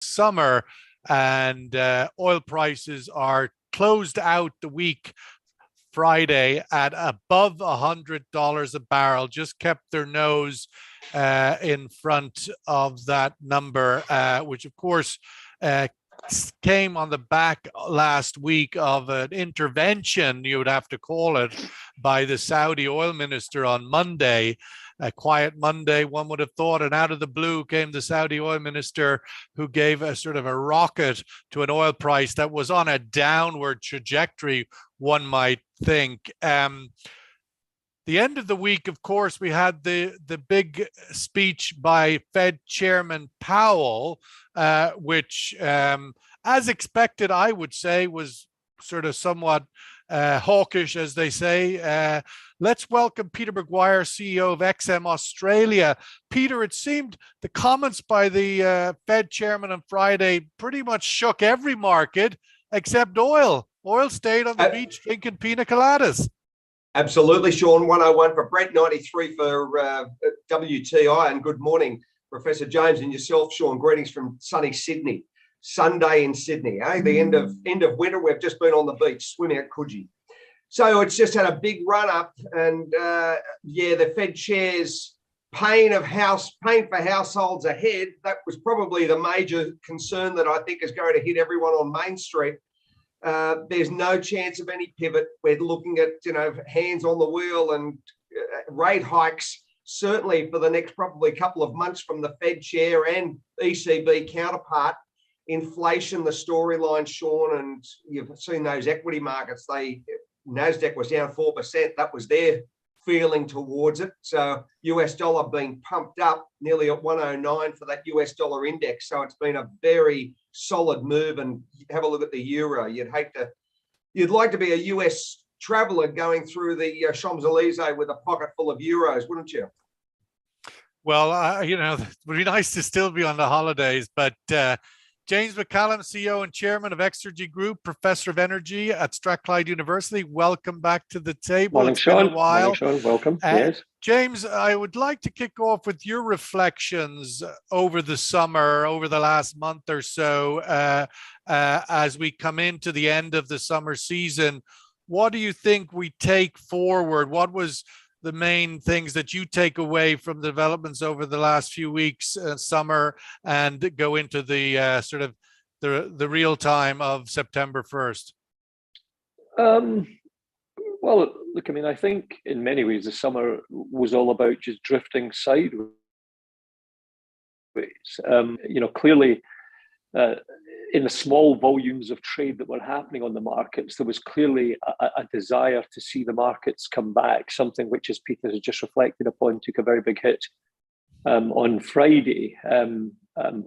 summer, and oil prices are closed out the week Friday at above $100 a barrel, just kept their nose in front of that number, which of course came on the back last week of an intervention, you would have to call it, by the Saudi oil minister on Monday. A quiet Monday, one would have thought, and out of the blue came the Saudi oil minister, who gave a sort of a rocket to an oil price that was on a downward trajectory, one might think. The end of the week, of course, we had the big speech by Fed Chairman Powell, which, as expected, I would say, was sort of somewhat hawkish, as they say. Let's welcome Peter Maguire, CEO of XM Australia. Peter, it seemed the comments by the Fed chairman on Friday pretty much shook every market except oil. Oil stayed on the beach drinking pina coladas. Absolutely, Sean. 101 for Brent, 93 for WTI. And good morning, Professor James, and yourself, Sean. Greetings from sunny Sydney. Sunday in Sydney, eh? The end of winter. We've just been on the beach swimming at Coogee. So it's just had a big run up, and the Fed chair's pain for households ahead. That was probably the major concern that I think is going to hit everyone on Main Street. There's no chance of any pivot. We're looking at hands on the wheel and rate hikes, certainly for the next probably couple of months from the Fed chair and ECB counterpart. Inflation, the storyline, Sean, and you've seen those equity markets. Nasdaq was down 4%. That was their feeling towards it. So US dollar being pumped up nearly at 109 for that US dollar index. So it's been a very solid move. And have a look at the euro. You'd like to be a US traveller going through the Champs-Elysees with a pocket full of euros, wouldn't you? Well, it would be nice to still be on the holidays, but James McCallum, CEO and Chairman of Exergy Group, Professor of Energy at Strathclyde University. Welcome back to the table. Morning, Sean. Been a while. Morning, Sean. Welcome. Yes. James, I would like to kick off with your reflections over the summer, over the last month or so, as we come into the end of the summer season. What do you think we take forward? What was the main things that you take away from the developments over the last few weeks, summer, and go into the sort of the real time of September 1st? Well, look, I think in many ways the summer was all about just drifting sideways. Clearly, in the small volumes of trade that were happening on the markets, there was clearly a desire to see the markets come back, something which, as Peter has just reflected upon, took a very big hit on Friday,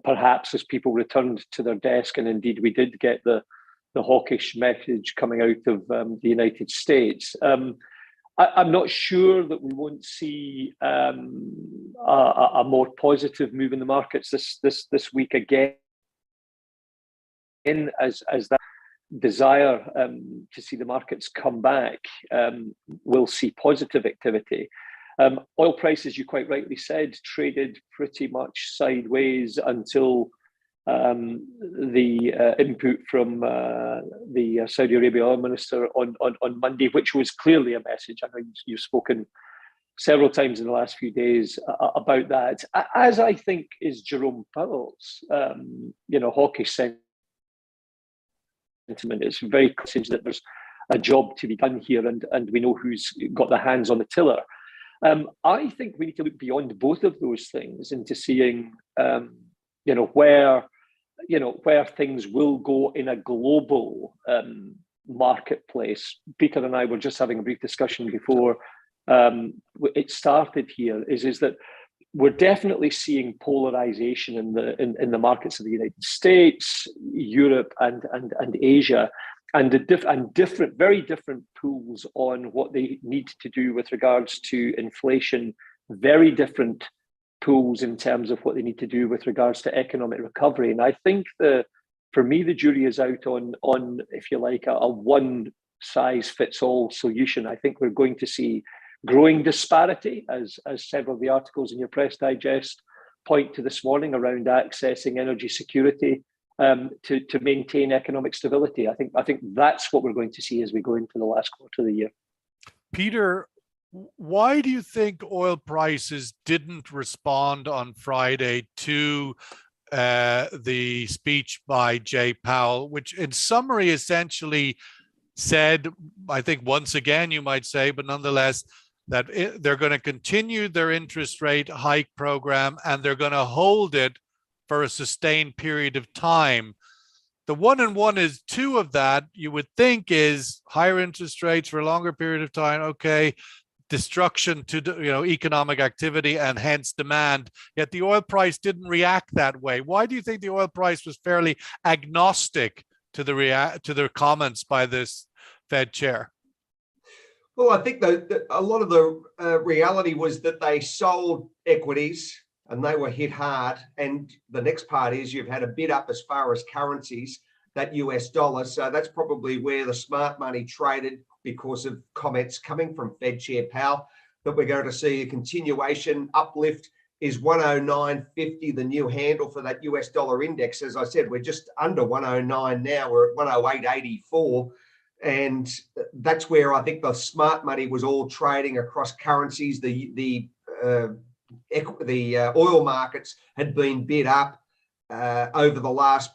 perhaps as people returned to their desk, and indeed we did get the hawkish message coming out of the United States. I'm not sure that we won't see a more positive move in the markets this week again. As that desire to see the markets come back, we'll see positive activity. Oil prices, you quite rightly said, traded pretty much sideways until the input from the Saudi Arabia oil minister on Monday, which was clearly a message. I know you've spoken several times in the last few days about that, as I think is Jerome Powell's hawkish sentiment. It's very clear that there's a job to be done here, and we know who's got their hands on the tiller. I think we need to look beyond both of those things into seeing, where things will go in a global marketplace. Peter and I were just having a brief discussion before it started here. Is that we're definitely seeing polarization in the markets of the United States, Europe, and Asia, and very different pools on what they need to do with regards to inflation. Very different pools in terms of what they need to do with regards to economic recovery. And I think for me, the jury is out on if you like, a one-size-fits-all solution. I think we're going to see growing disparity, as several of the articles in your Press Digest point to this morning around accessing energy security to maintain economic stability. I think that's what we're going to see as we go into the last quarter of the year. Peter, why do you think oil prices didn't respond on Friday to the speech by Jay Powell, which in summary essentially said, I think once again you might say, but nonetheless, that they're going to continue their interest rate hike program and they're going to hold it for a sustained period of time? The 1 and 1 is 2 of that, you would think, is higher interest rates for a longer period of time. Okay, destruction to economic activity and hence demand. Yet the oil price didn't react that way. Why do you think the oil price was fairly agnostic to the comments by this Fed chair? Well, I think that a lot of the reality was that they sold equities and they were hit hard. And the next part is you've had a bid up as far as currencies, that US dollar. So that's probably where the smart money traded, because of comments coming from Fed Chair Powell that we're going to see a continuation uplift. Is 109.50 the new handle for that US dollar index? As I said, we're just under 109 now. We're at 108.84. And that's where I think the smart money was all trading across currencies. The oil markets had been bid up over the last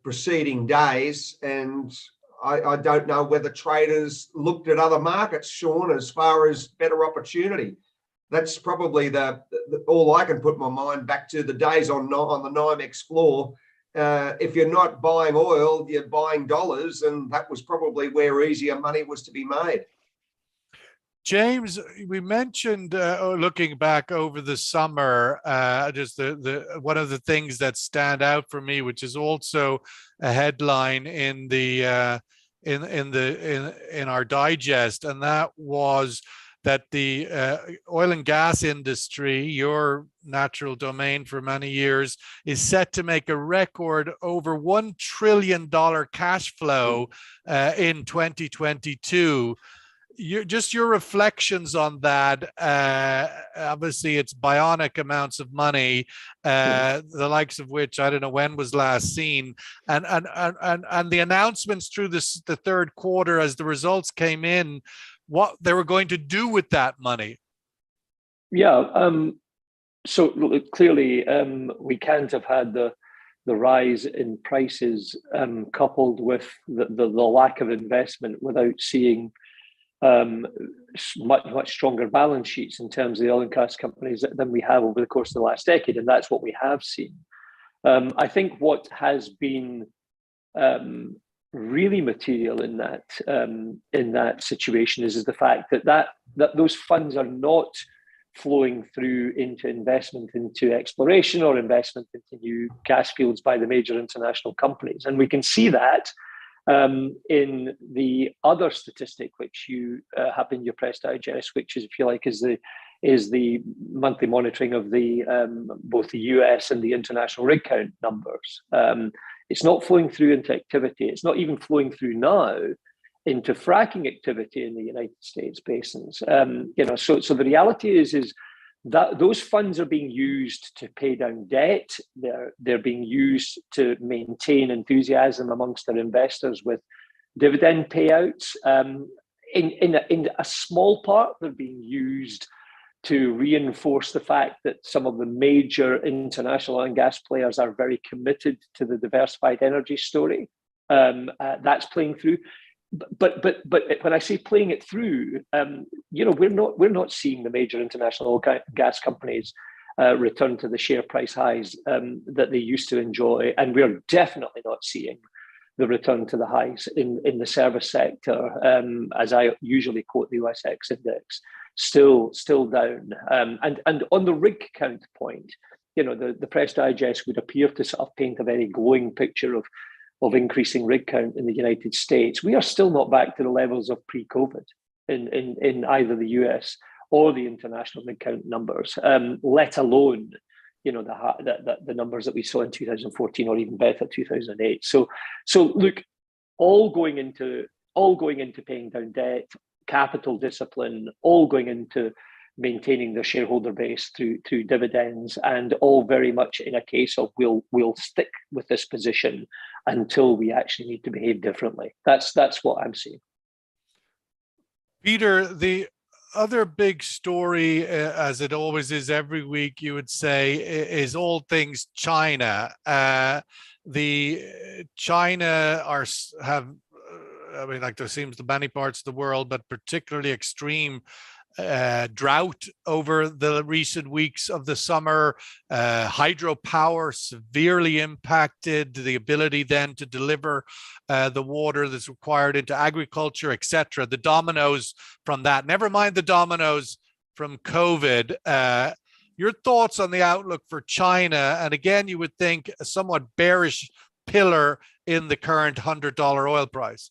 preceding days, and I don't know whether traders looked at other markets, Sean, as far as better opportunity. That's probably the all I can put my mind back to, the days on the NYMEX floor. If you're not buying oil, you're buying dollars, and that was probably where easier money was to be made. James, we mentioned looking back over the summer, just the one of the things that stand out for me, which is also a headline in the in our digest, and that was that the oil and gas industry, your natural domain for many years, is set to make a record over $1 trillion cash flow in 2022. Your reflections on that. Obviously, it's bionic amounts of money, the likes of which I don't know when was last seen, and the announcements through the third quarter as the results came in, what they were going to do with that money. Yeah. So clearly, we can't have had the rise in prices coupled with the lack of investment without seeing much stronger balance sheets in terms of the oil and gas companies than we have over the course of the last decade, and that's what we have seen. I think what has been really material in that situation is the fact that those funds are not flowing through into investment into exploration or investment into new gas fields by the major international companies, and we can see that in the other statistic which you have in your press digest, which is, if you like, is the monthly monitoring of the both the US and the international rig count numbers. It's not flowing through into activity. It's not even flowing through now into fracking activity in the United States basins. So the reality is that those funds are being used to pay down debt. They're being used to maintain enthusiasm amongst their investors with dividend payouts. In a small part, they're being used to reinforce the fact that some of the major international oil and gas players are very committed to the diversified energy story. That's playing through. But when I say playing it through, we're not seeing the major international gas companies return to the share price highs that they used to enjoy, and we're definitely not seeing the return to the highs in the service sector, as I usually quote the OSX index, still down. And on the rig count point, the press digest would appear to sort of paint a very glowing picture of increasing rig count in the United States. We are still not back to the levels of pre-COVID in either the US or the international rig count numbers, let alone the numbers that we saw in 2014 or even better 2008. So look, all going into paying down debt, capital discipline, all going into maintaining their shareholder base through dividends, and all very much in a case of we'll stick with this position until we actually need to behave differently. That's what I'm seeing. Peter, the other big story, as it always is every week, you would say, is all things China. The China have, I mean, like there seems to be many parts of the world, but particularly extreme drought over the recent weeks of the summer. Hydropower severely impacted the ability then to deliver the water that's required into agriculture, etc. The dominoes from that, never mind the dominoes from COVID. Your thoughts on the outlook for China, and again, you would think a somewhat bearish pillar in the current $100 oil price.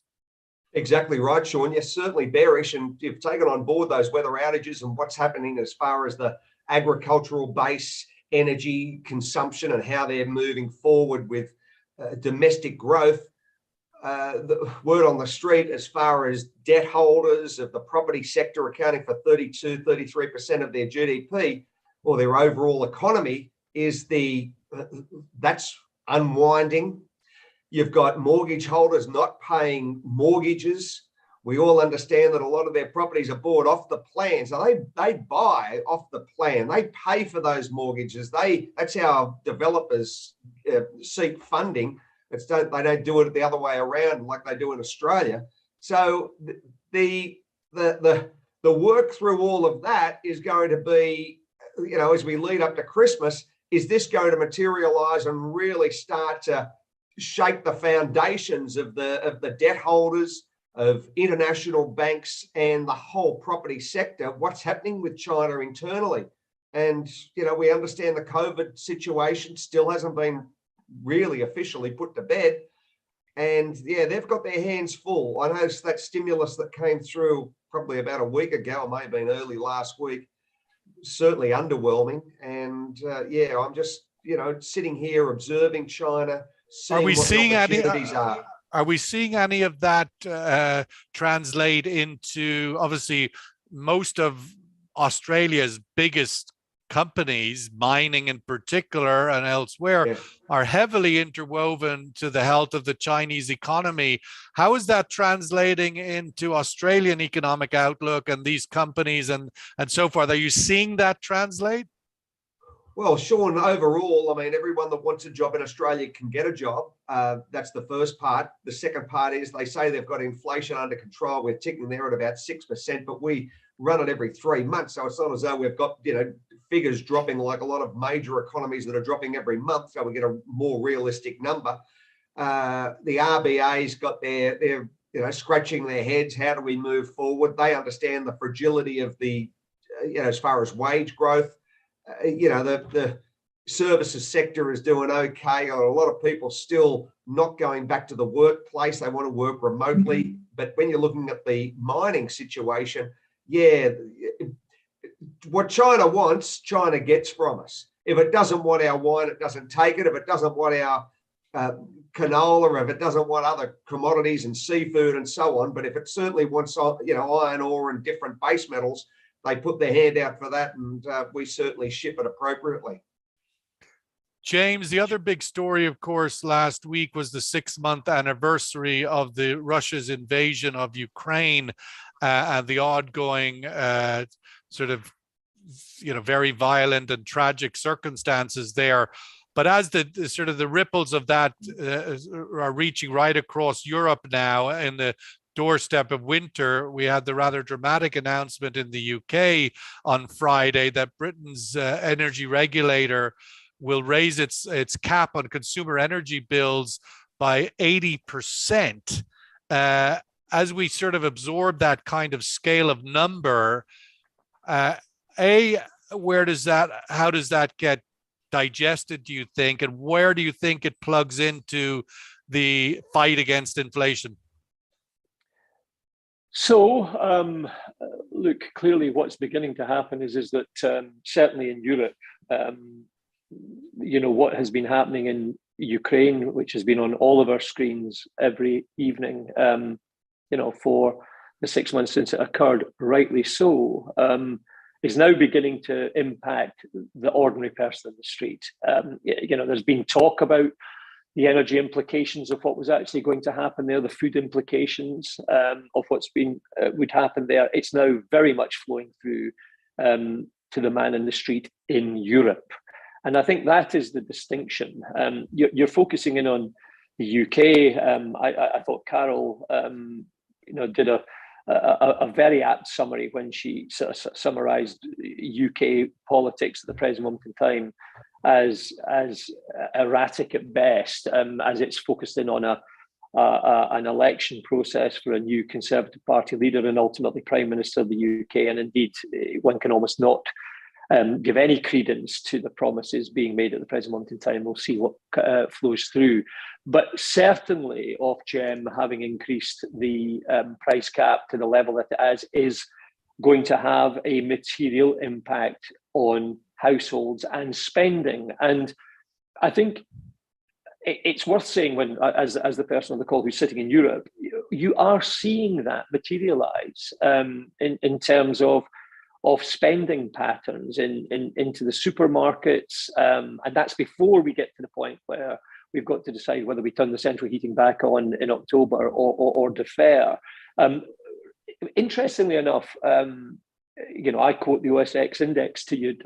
Exactly right, Sean. Yes, certainly bearish, and you've taken on board those weather outages and what's happening as far as the agricultural base energy consumption and how they're moving forward with domestic growth. The word on the street as far as debt holders of the property sector accounting for 33% of their GDP or their overall economy is that's unwinding. You've got mortgage holders not paying mortgages. We all understand that a lot of their properties are bought off the plan. So they buy off the plan. They pay for those mortgages. That's how developers seek funding. They don't do it the other way around like they do in Australia. So the work through all of that is going to be, as we lead up to Christmas, is this going to materialize and really start to shake the foundations of the debt holders, of international banks and the whole property sector? What's happening with China internally? And, we understand the COVID situation still hasn't been really officially put to bed. And yeah, they've got their hands full. I noticed that stimulus that came through probably about a week ago, or maybe been early last week, certainly underwhelming. And I'm just, sitting here observing China. Are we seeing any of that translate into, obviously, most of Australia's biggest companies, mining in particular and elsewhere, are heavily interwoven to the health of the Chinese economy. How is that translating into Australian economic outlook and these companies and so forth? Are you seeing that translate? Well, Sean, overall, I mean, everyone that wants a job in Australia can get a job. That's the first part. The second part is they say they've got inflation under control. We're ticking there at about 6%, but we run it every 3 months. So it's not as though we've got, figures dropping like a lot of major economies that are dropping every month. So we get a more realistic number. The RBA's got they're scratching their heads. How do we move forward? They understand the fragility of the, as far as wage growth. The services sector is doing okay. A lot of people still not going back to the workplace. They want to work remotely. But when you're looking at the mining situation, what China wants, China gets from us. If it doesn't want our wine, it doesn't take it. If it doesn't want our canola, if it doesn't want other commodities and seafood and so on, but if it certainly wants, iron ore and different base metals, they put their hand out for that, and we certainly ship it appropriately. James, the other big story, of course, last week was the 6-month anniversary of Russia's invasion of Ukraine and the ongoing very violent and tragic circumstances there. But as the ripples of that are reaching right across Europe now in the doorstep of winter, we had the rather dramatic announcement in the UK on Friday that Britain's energy regulator will raise its cap on consumer energy bills by 80%. As we sort of absorb that kind of scale of number, how does that get digested, do you think, and where do you think it plugs into the fight against inflation? So, look, clearly what's beginning to happen is that certainly in Europe, what has been happening in Ukraine, which has been on all of our screens every evening, for the 6 months since it occurred, rightly so, is now beginning to impact the ordinary person in the street. There's been talk about the energy implications of what was actually going to happen there, the food implications of what's been would happen there. It's now very much flowing through to the man in the street in Europe. And I think that is the distinction. You're focusing in on the UK. I thought Carol, did a very apt summary when she sort of summarised UK politics at the present moment in time as erratic at best, as it's focused in on an election process for a new Conservative Party leader and ultimately Prime Minister of the UK. And indeed, one can almost not give any credence to the promises being made at the present moment in time. We'll see what flows through. But certainly Ofgem having increased the price cap to the level that it is going to have a material impact on households and spending. And I think it's worth saying, when, as the person on the call who's sitting in Europe, you are seeing that materialize in terms of spending patterns into the supermarkets, and that's before we get to the point where we've got to decide whether we turn the central heating back on in October or defer. Interestingly enough, I quote the OSX index to you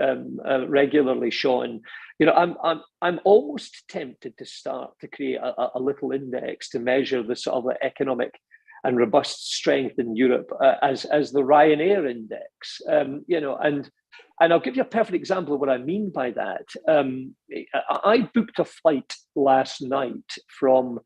regularly, Sean. I'm almost tempted to start to create a little index to measure the sort of economic and robust strength in Europe as the Ryanair index. And I'll give you a perfect example of what I mean by that. I booked a flight last night from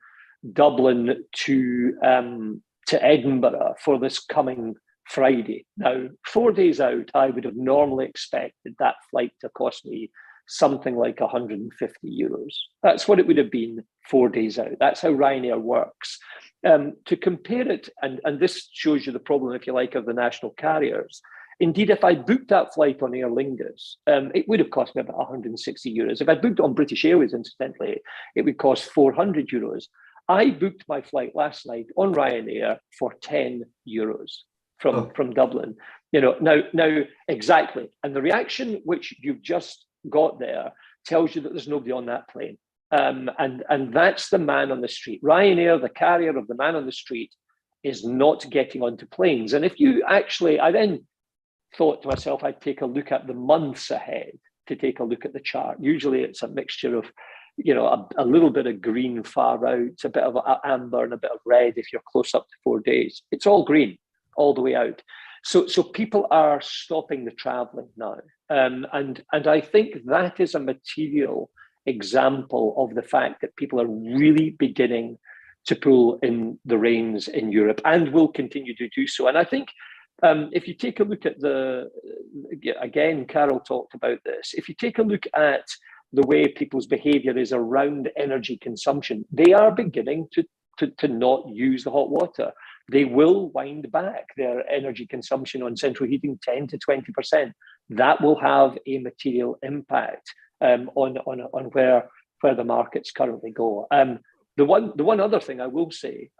Dublin to Edinburgh for this coming Friday. Now, 4 days out, I would have normally expected that flight to cost me something like 150 euros. That's what it would have been 4 days out. That's how Ryanair works. To compare it, and this shows you the problem, if you like, of the national carriers. Indeed, if I booked that flight on Aer Lingus, it would have cost me about 160 euros. If I booked on British Airways, incidentally, it would cost 400 euros. I booked my flight last night on Ryanair for 10 euros from Dublin. Now exactly. And the reaction which you've just got there tells you that there's nobody on that plane. And that's the man on the street. Ryanair, the carrier of the man on the street, is not getting onto planes. And if you actually, I then thought to myself, I'd take a look at the months ahead to take a look at the chart. Usually it's a mixture of, a little bit of green far out, a bit of amber and a bit of red if you're close up to 4 days. It's all green all the way out. So people are stopping the traveling now. And I think that is a material example of the fact that people are really beginning to pull in the reins in Europe and will continue to do so. And I think if you take a look at again, Carol talked about this, if you take a look at the way people's behavior is around energy consumption, they are beginning to not use the hot water. They will wind back their energy consumption on central heating 10 to 20%. That will have a material impact on where the markets currently go. The one other thing I will say,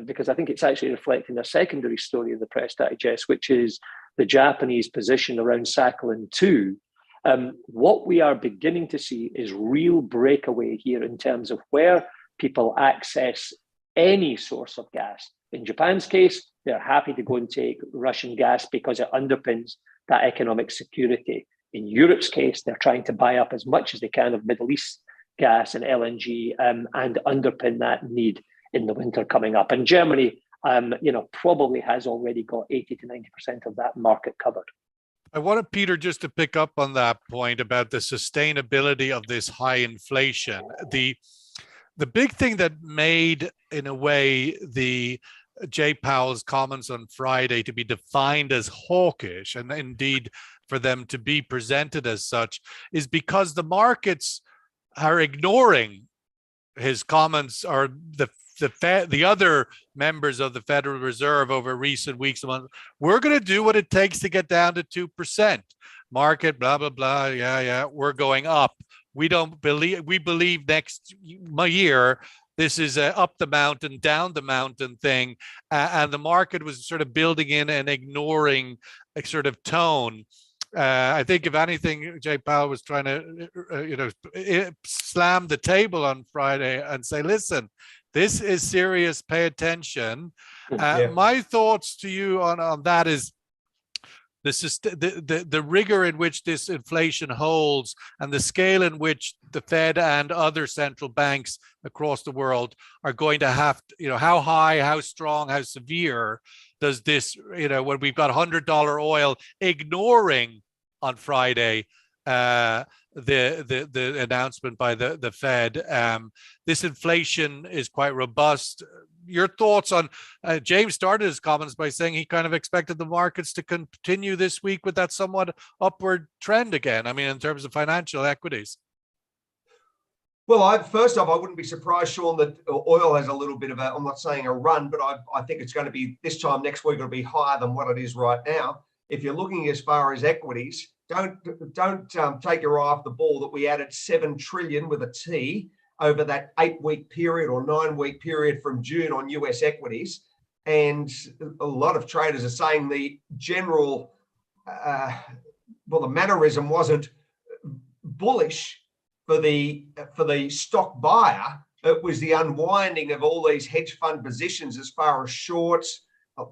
because I think it's actually reflecting a secondary story in the press digest, which is the Japanese position around Sakhalin 2. What we are beginning to see is real breakaway here in terms of where people access any source of gas. In Japan's case, they're happy to go and take Russian gas because it underpins that economic security. In Europe's case, they're trying to buy up as much as they can of Middle East gas and LNG and underpin that need in the winter coming up. And Germany, probably has already got 80 to 90% of that market covered. I wanted Peter just to pick up on that point about the sustainability of this high inflation. The big thing that made, in a way, the Jay Powell's comments on Friday to be defined as hawkish, and indeed for them to be presented as such, is because the markets are ignoring his comments, or the other members of the Federal Reserve over recent weeks. We're going to do what it takes to get down to 2%. Market, blah, blah, blah. Yeah, we're going up. We believe next year this is a up the mountain, down the mountain thing. And the market was sort of building in and ignoring a sort of tone. I think if anything, Jay Powell was trying to, slam the table on Friday and say, listen, this is serious, pay attention. My thoughts to you on that is, the rigor in which this inflation holds and the scale in which the Fed and other central banks across the world are going to have to, how high, how strong, how severe does this, when we've got $100 oil, ignoring on Friday the announcement by the Fed. This inflation is quite robust. Your thoughts on James started his comments by saying he kind of expected the markets to continue this week with that somewhat upward trend again. I mean, in terms of financial equities. Well, first off, I wouldn't be surprised, Sean, that oil has a little bit of I'm not saying a run, but I think it's going to be this time next week, it'll be higher than what it is right now. If you're looking as far as equities, don't take your eye off the ball that we added 7 trillion with a T over that 8-week period or 9-week period from June on US equities. And a lot of traders are saying the general, the mannerism wasn't bullish for the stock buyer. It was the unwinding of all these hedge fund positions as far as shorts,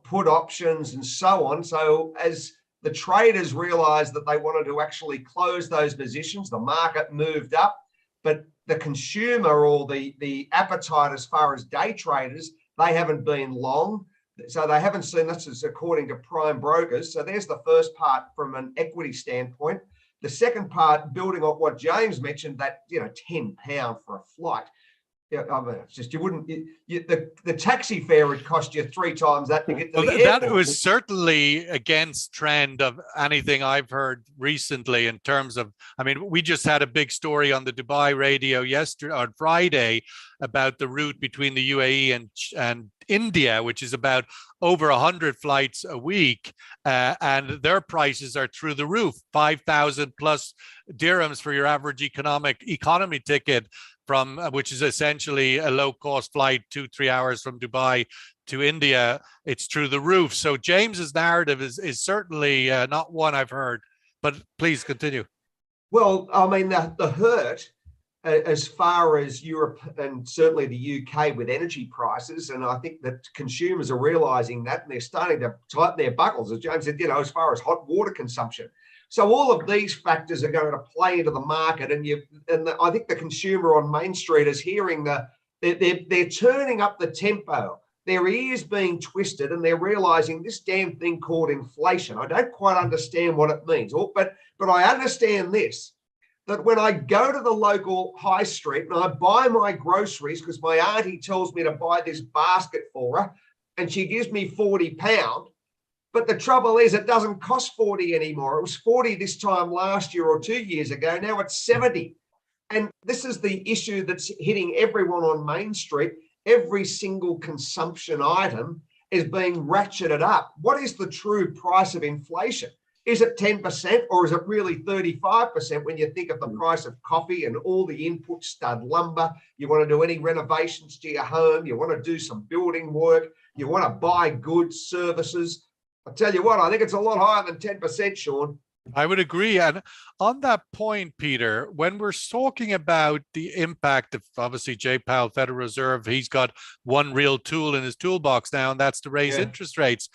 put options and so on. So as the traders realized that they wanted to actually close those positions, the market moved up, but the consumer or the appetite as far as day traders, they haven't been long. So they haven't seen, this is according to prime brokers. So there's the first part from an equity standpoint. The second part, building on what James mentioned, that, £10 for a flight. Yeah, I mean, it's just, you wouldn't, the taxi fare would cost you 3 times that to get to the airport. That was certainly against trend of anything I've heard recently in terms of, I mean, we just had a big story on the Dubai radio on Friday about the route between the UAE and India, which is about over 100 flights a week, and their prices are through the roof, 5,000 plus dirhams for your average economy ticket, from which is essentially a low-cost flight, 2-3 hours from Dubai to India. It's through the roof. So James's narrative is certainly not one I've heard. But please continue. Well, I mean, the hurt as far as Europe and certainly the UK with energy prices, and I think that consumers are realising that, and they're starting to tighten their buckles, as James said, as far as hot water consumption. So all of these factors are going to play into the market, and I think the consumer on Main Street is hearing they're turning up the tempo. Their ears being twisted, and they're realising this damn thing called inflation. I don't quite understand what it means, but I understand this, that when I go to the local high street and I buy my groceries, because my auntie tells me to buy this basket for her, and she gives me £40. But the trouble is, it doesn't cost 40 anymore. It was 40 this time last year or 2 years ago. Now it's 70. And this is the issue that's hitting everyone on Main Street. Every single consumption item is being ratcheted up. What is the true price of inflation? Is it 10% or is it really 35% when you think of the price of coffee and all the input, stud lumber? You want to do any renovations to your home, you want to do some building work, you want to buy goods, services. I'll tell you what, I think it's a lot higher than 10%, Sean. I would agree. And on that point, Peter, when we're talking about the impact of, obviously, Jay Powell, Federal Reserve, he's got one real tool in his toolbox now, and that's to raise interest rates.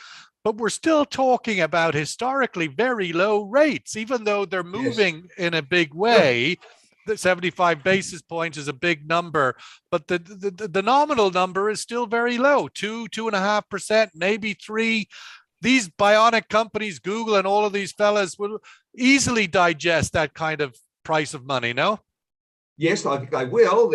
But we're still talking about historically very low rates, even though they're moving in a big way. The 75 basis points is a big number, but the nominal number is still very low, 2.5%, maybe 3%. These bionic companies, Google and all of these fellas, will easily digest that kind of price of money, no? Yes, I think they will.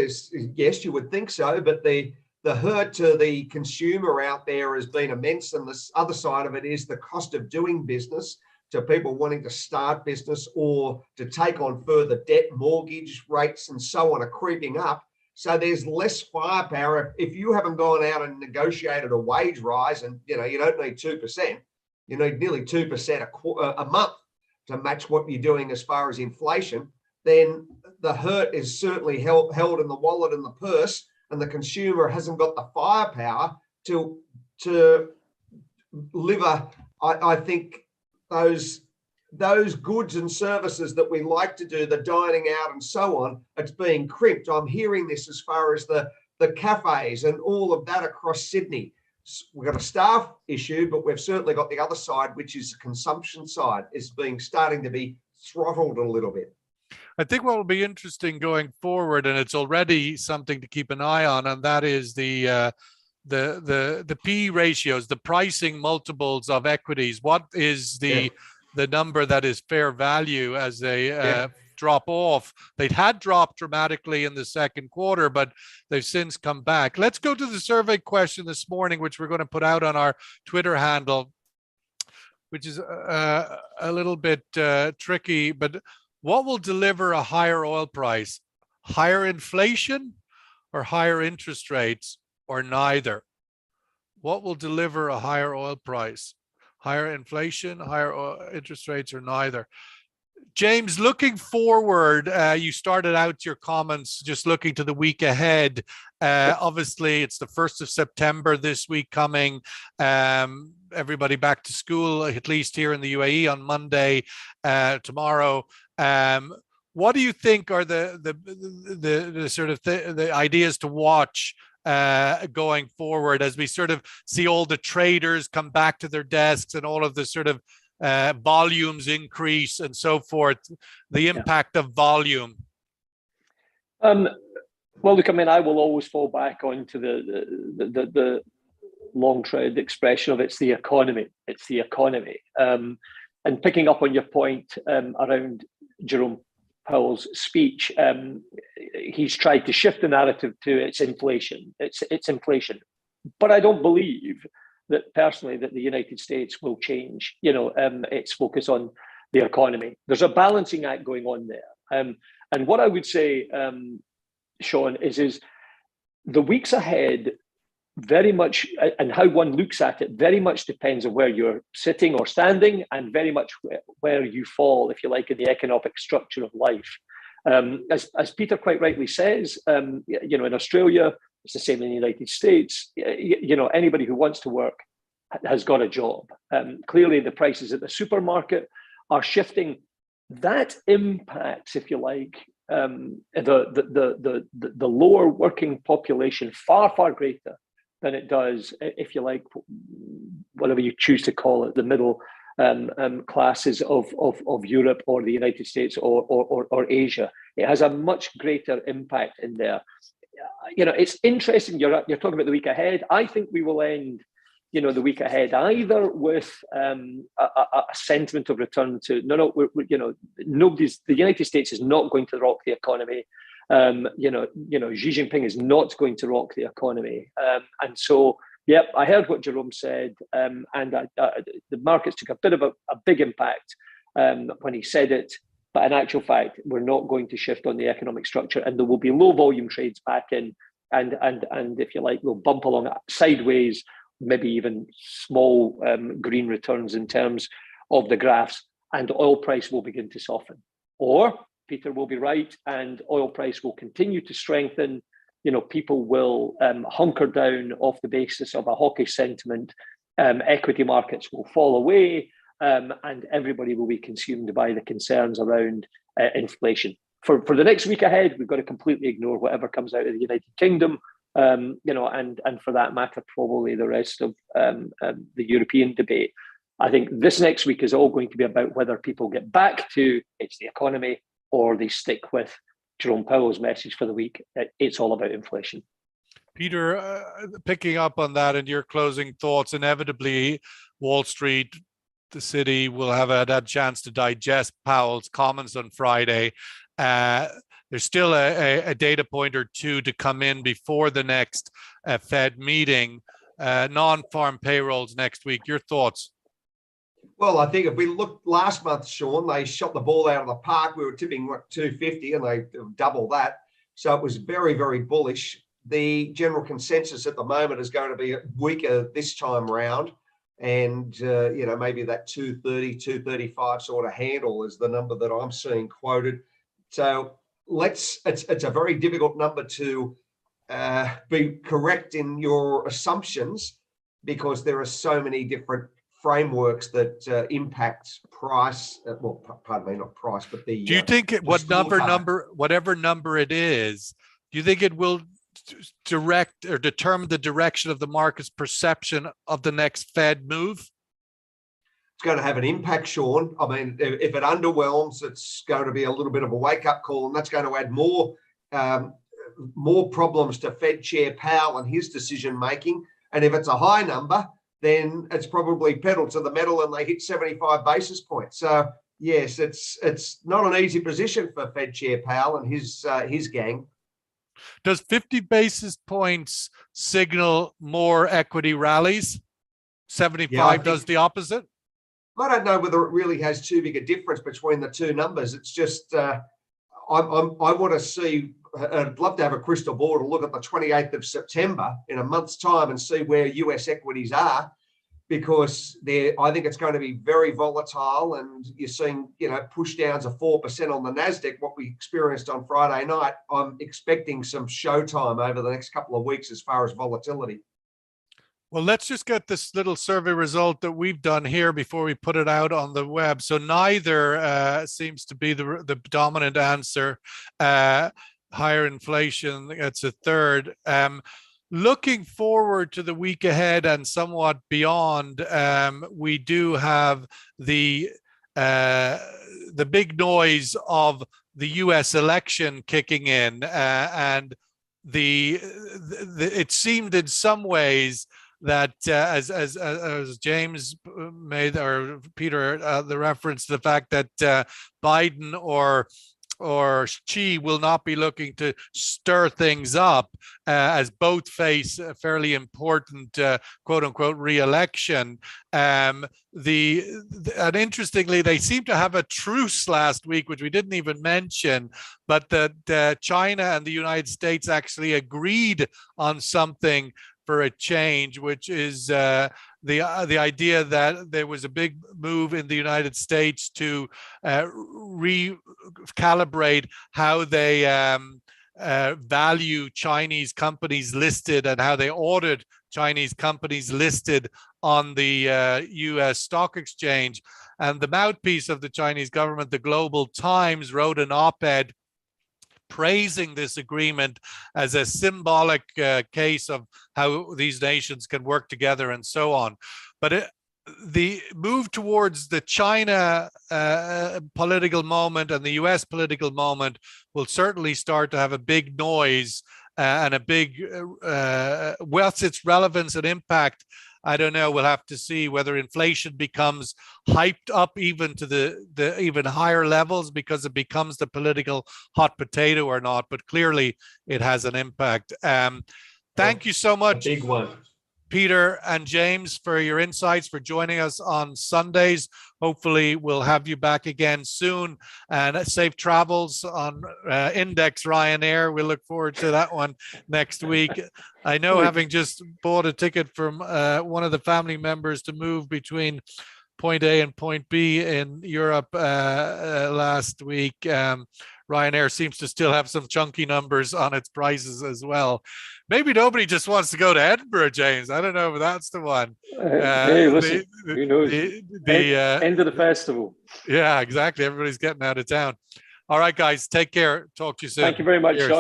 Yes, you would think so, but the hurt to the consumer out there has been immense, and the other side of it is the cost of doing business to people wanting to start business or to take on further debt. Mortgage rates and so on are creeping up. So there's less firepower. If you haven't gone out and negotiated a wage rise, and you don't need 2%, you need nearly 2% a month to match what you're doing as far as inflation, then the hurt is certainly held in the wallet and the purse, and the consumer hasn't got the firepower to live I think those those goods and services that we like to do, the dining out and so on, it's being crimped. I'm hearing this as far as the cafes and all of that across Sydney. We've got a staff issue, but we've certainly got the other side, which is the consumption side, is starting to be throttled a little bit. I think what will be interesting going forward, and it's already something to keep an eye on, and that is the P ratios, the pricing multiples of equities. What is the number that is fair value as they drop off? They had dropped dramatically in the second quarter, but they've since come back. Let's go to the survey question this morning, which we're going to put out on our Twitter handle, which is a little bit tricky, but what will deliver a higher oil price? Higher inflation or higher interest rates, or neither? What will deliver a higher oil price? Higher inflation, higher interest rates, or neither? James, looking forward, you started out your comments just looking to the week ahead. Obviously, it's the 1st of September this week coming. Everybody back to school, at least here in the UAE on Monday, tomorrow. What do you think are the sort of the ideas to watch going forward as we sort of see all the traders come back to their desks and all of the sort of volumes increase and so forth, the impact of volume? Well, look, I mean, I will always fall back onto the long trade expression of it's the economy. It's the economy. And picking up on your point around Jerome Powell's speech, he's tried to shift the narrative to it's inflation. It's inflation. But I don't believe that personally that the United States will change, its focus on the economy. There's a balancing act going on there. And what I would say, Sean, is the weeks ahead very much, and how one looks at it, very much depends on where you're sitting or standing, and very much where you fall, if you like, in the economic structure of life. As Peter quite rightly says, in Australia, it's the same in the United States. Anybody who wants to work has got a job. Clearly, the prices at the supermarket are shifting. That impacts, if you like, the lower working population far greater than it does, if you like, whatever you choose to call it, the middle classes of Europe or the United States or Asia. It has a much greater impact in there. It's interesting. You're talking about the week ahead. I think we will end, the week ahead either with a sentiment of return to the United States is not going to rock the economy. Xi Jinping is not going to rock the economy, and so I heard what Jerome said, and the markets took a bit of a big impact when he said it. But in actual fact, we're not going to shift on the economic structure, and there will be low volume trades back in, and if you like, we'll bump along sideways, maybe even small green returns in terms of the graphs, and oil price will begin to soften. Or Peter will be right, and oil price will continue to strengthen. People will hunker down off the basis of a hawkish sentiment. Equity markets will fall away. And everybody will be consumed by the concerns around inflation. For the next week ahead, we've got to completely ignore whatever comes out of the United Kingdom, and for that matter, probably the rest of the European debate. I think this next week is all going to be about whether people get back to it's the economy or they stick with Jerome Powell's message for the week. It's all about inflation. Peter, picking up on that and your closing thoughts, inevitably Wall Street, the city will have had a chance to digest Powell's comments on Friday. There's still a data point or two to come in before the next Fed meeting. Non-farm payrolls next week. Your thoughts? Well, I think if we look last month, Sean, they shot the ball out of the park. We were tipping 250 and they double that. So it was very, very bullish. The general consensus at the moment is going to be weaker this time round. And, maybe that 230, 235 sort of handle is the number that I'm seeing quoted. So it's a very difficult number to be correct in your assumptions because there are so many different frameworks that impact price. Pardon me, not price, but the. Do you think whatever number it is, do you think it will direct or determine the direction of the market's perception of the next Fed move? It's going to have an impact, Sean. I mean, if it underwhelms, it's going to be a little bit of a wake-up call, and that's going to add more problems to Fed Chair Powell and his decision-making. And if it's a high number, then it's probably pedal to the metal and they hit 75 basis points. So, yes, it's not an easy position for Fed Chair Powell and his gang. Does 50 basis points signal more equity rallies? 75 does the opposite? I don't know whether it really has too big a difference between the two numbers. It's just I want to see. I'd love to have a crystal ball to look at the 28th of September in a month's time and see where US equities are, because I think it's going to be very volatile, and you're seeing, push downs of 4% on the NASDAQ, what we experienced on Friday night. I'm expecting some showtime over the next couple of weeks as far as volatility. Well, let's just get this little survey result that we've done here before we put it out on the web. So neither seems to be the dominant answer. Higher inflation, it's a third. Looking forward to the week ahead and somewhat beyond, we do have the big noise of the U.S. election kicking in, and it seemed in some ways that as James made, or Peter, the reference to the fact that Biden or Xi will not be looking to stir things up, as both face a fairly important quote unquote re-election. And interestingly, they seem to have a truce last week, which we didn't even mention, but that China and the United States actually agreed on something for a change, which is the idea that there was a big move in the United States to recalibrate how they value Chinese companies listed and how they audit Chinese companies listed on the US stock exchange. And the mouthpiece of the Chinese government, the Global Times, wrote an op-ed praising this agreement as a symbolic case of how these nations can work together and so on. But the move towards the China political moment and the US political moment will certainly start to have a big noise and a big, what's its relevance and impact? I don't know. We'll have to see whether inflation becomes hyped up even to the even higher levels because it becomes the political hot potato or not. But clearly, it has an impact. Thank you so much, a big one, Peter and James, for your insights, for joining us on Sundays. Hopefully, we'll have you back again soon. And safe travels on Index Ryanair. We look forward to that one next week. I know, having just bought a ticket from one of the family members to move between point A and point B in Europe last week, Ryanair seems to still have some chunky numbers on its prices as well. Maybe nobody just wants to go to Edinburgh, James. I don't know if that's the one. Hey, listen, who knows? End of the festival. Yeah, exactly. Everybody's getting out of town. All right, guys, take care. Talk to you soon. Thank you very much, Cheers. Sean.